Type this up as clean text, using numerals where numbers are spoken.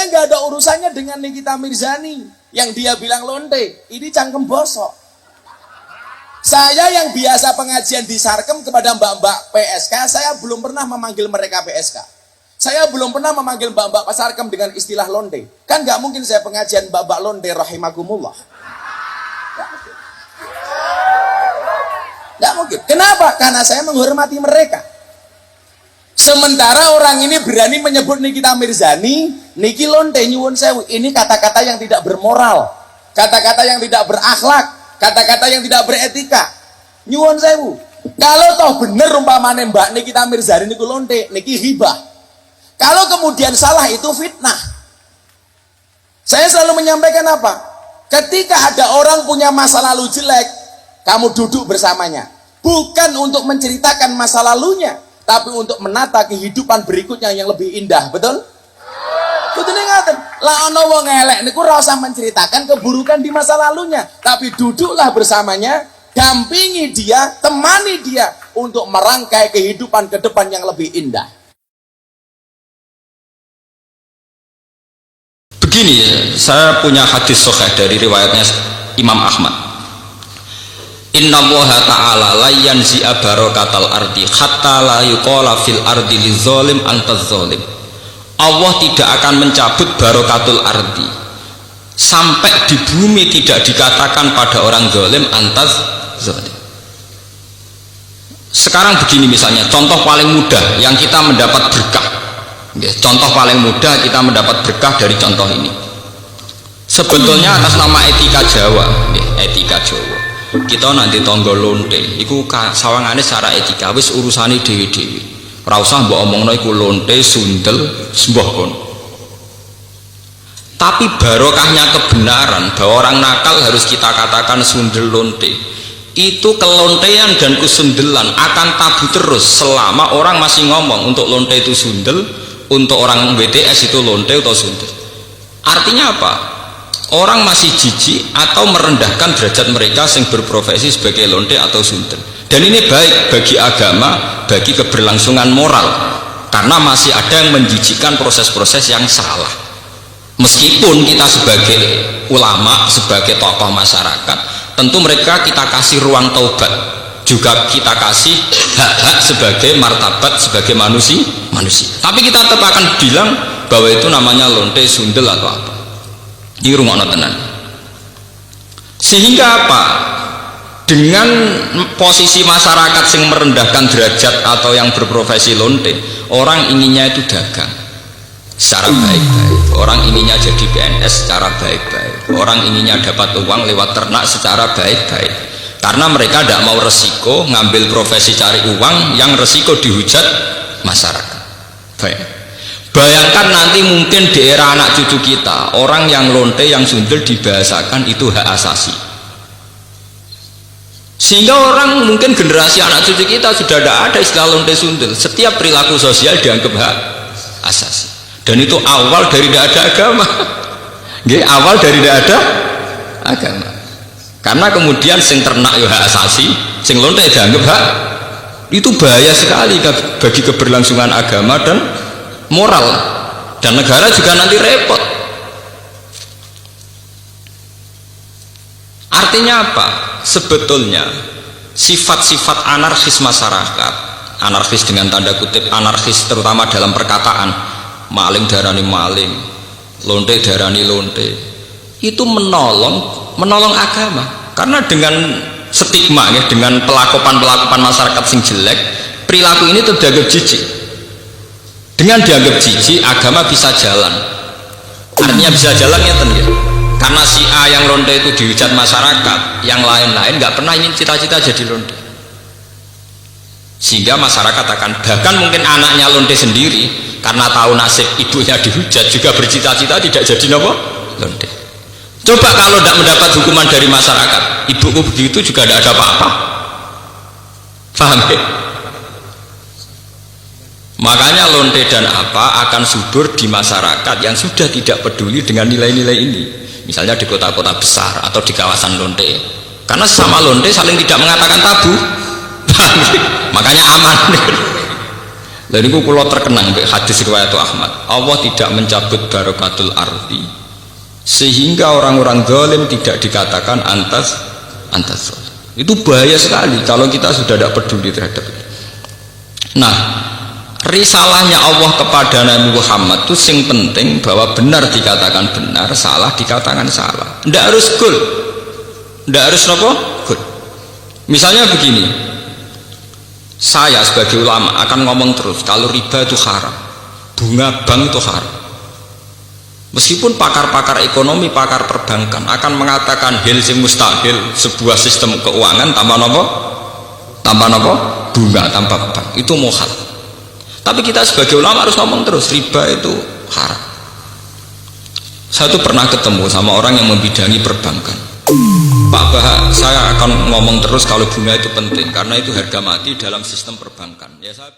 Saya nggak ada urusannya dengan Nikita Mirzani yang dia bilang lonte. Ini cangkem bosok. Saya yang biasa pengajian di Sarkem kepada mbak-mbak PSK, saya belum pernah memanggil mereka PSK. Saya belum pernah memanggil mbak-mbak Sarkem dengan istilah lonte. Kan nggak mungkin saya pengajian mbak-mbak lonte rahimakumullah. Nggak mungkin. Kenapa? Karena saya menghormati mereka. Sementara orang ini berani menyebut Nikita Mirzani, Niki lonte nyuwun sewu. Ini kata-kata yang tidak bermoral, kata-kata yang tidak berakhlak, kata-kata yang tidak beretika. Nyuwun sewu. Kalau toh bener umpamane Mbak Nikita Mirzani niku lonte, niki hibah. Kalau kemudian salah itu fitnah. Saya selalu menyampaikan apa? Ketika ada orang punya masa lalu jelek, kamu duduk bersamanya. Bukan untuk menceritakan masa lalunya, tapi untuk menata kehidupan berikutnya yang lebih indah. Betul? Betul ngaten. Lah ana wong elek niku ora usah menceritakan keburukan di masa lalunya, tapi duduklah bersamanya, dampingi dia, temani dia untuk merangkai kehidupan ke depan yang lebih indah. Begini ya, saya punya hadis sahih dari riwayatnya Imam Ahmad. Inna Allaha ta'ala la yanzi'a barakatal ardi hatta la yuqala fil ardi lizolim antaz zolim. Allah tidak akan mencabut barakatul ardi sampai di bumi tidak dikatakan pada orang zolim antaz zolim. Sekarang begini misalnya, contoh paling mudah yang kita mendapat berkah. Contoh paling mudah kita mendapat berkah dari contoh ini. Sebetulnya atas nama etika Jawa, etika Jawa. Kita nanti tonggo lonte, iku sawangane secara etika wis urusane dewi-dewi. Ora usah mbok omongno iku lonte, sundel, sembah kono. Tapi barokahnya kebenaran bahwa orang nakal harus kita katakan sundel lonte. Itu kelontean dan kesundelan akan tabu terus selama orang masih ngomong untuk lonte itu sundel, untuk orang BTS itu lonte atau sundel. Artinya apa? Orang masih jijik atau merendahkan derajat mereka yang berprofesi sebagai lonte atau sundel. Dan ini baik bagi agama, bagi keberlangsungan moral, karena masih ada yang menjijikkan proses-proses yang salah. Meskipun kita sebagai ulama, sebagai tokoh masyarakat, tentu mereka kita kasih ruang taubat, juga kita kasih hak-hak sebagai martabat, sebagai manusia. Tapi kita tetap akan bilang bahwa itu namanya lonte, sundel atau apa. Ini rungokno tenan. Sehingga apa? Dengan posisi masyarakat yang merendahkan derajat atau yang berprofesi lonte, orang inginnya itu dagang secara baik-baik, orang inginnya jadi PNS secara baik-baik, orang inginnya dapat uang lewat ternak secara baik-baik, karena mereka tidak mau resiko ngambil profesi cari uang yang resiko dihujat masyarakat. Baik. Bayangkan nanti mungkin di era anak cucu kita, orang yang lonte, yang sundel dibahasakan itu hak asasi. Sehingga orang mungkin generasi anak cucu kita sudah tidak ada istilah lonte sundel. Setiap perilaku sosial dianggap hak asasi. Dan itu awal dari tidak ada agama. Awal dari tidak ada agama. Karena kemudian sing ternak ya hak asasi, sing lonte dianggap hak. Itu bahaya sekali bagi keberlangsungan agama dan moral, dan negara juga nanti repot. Artinya apa? Sebetulnya sifat-sifat anarkis masyarakat, anarkis dengan tanda kutip anarkis terutama dalam perkataan, maling darani maling, lonte darani lonte, itu menolong agama. Karena dengan stigma ya, dengan pelakupan masyarakat sing jelek, perilaku ini terdianggap jijik. Dengan dianggap jijik, agama bisa jalan. Artinya bisa jalan ya ten ya. Karena si A yang lonte itu dihujat masyarakat, yang lain-lain nggak pernah ingin cita-cita jadi lonte. Sehingga masyarakat akan, bahkan mungkin anaknya lonte sendiri, karena tahu nasib ibunya dihujat, juga bercita-cita tidak jadi nopo lonte. Coba kalau tidak mendapat hukuman dari masyarakat, ibuku begitu juga tidak ada apa-apa. Paham ya? Makanya lonte dan apa akan subur di masyarakat yang sudah tidak peduli dengan nilai-nilai ini. Misalnya di kota-kota besar atau di kawasan lonte, karena sama lonte saling tidak mengatakan tabu. Makanya aman. Dan itu kalau terkenang hadis riwayat Ahmad, Allah tidak mencabut barokatul ardi sehingga orang-orang zalim tidak dikatakan antas zalim. Itu bahaya sekali kalau kita sudah tidak peduli terhadap itu. Nah, risalahnya Allah kepada Nabi Muhammad itu sing penting bahwa benar dikatakan benar, salah dikatakan salah. Tidak harus gol, tidak harus apa? Gol. Misalnya begini, saya sebagai ulama akan ngomong terus kalau riba itu haram, bunga bank itu haram. Meskipun pakar-pakar ekonomi, pakar perbankan akan mengatakan hal sing mustahil, sebuah sistem keuangan tanpa nopo, bunga tanpa bank itu muhal. Tapi kita sebagai ulama harus ngomong terus riba itu haram. Saya tuh pernah ketemu sama orang yang membidangi perbankan. Pak Bah, saya akan ngomong terus kalau bunga itu penting karena itu harga mati dalam sistem perbankan. Ya, saya